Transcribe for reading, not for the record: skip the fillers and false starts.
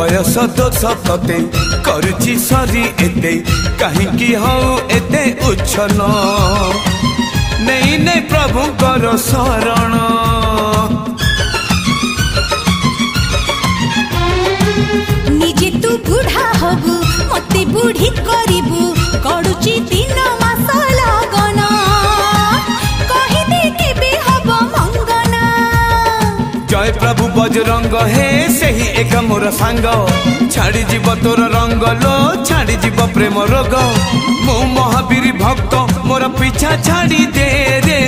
बयस दोष तते करुची सरी एते कहीं हऊ एते उछल नहीं नहीं प्रभु कर शरण निजे तू बुढ़ा हबु मते बुढ़ी करिबु करूची दिन मास लगन कहि दे केबे हब मंगना जय प्रभु बजरंग हे सही एक मोर सांग छाड़ी जीव तोर रंग लो छाड़ी जीव प्रेम रोग मो महावीर भक्त मोर पीछा छाड़ी दे रे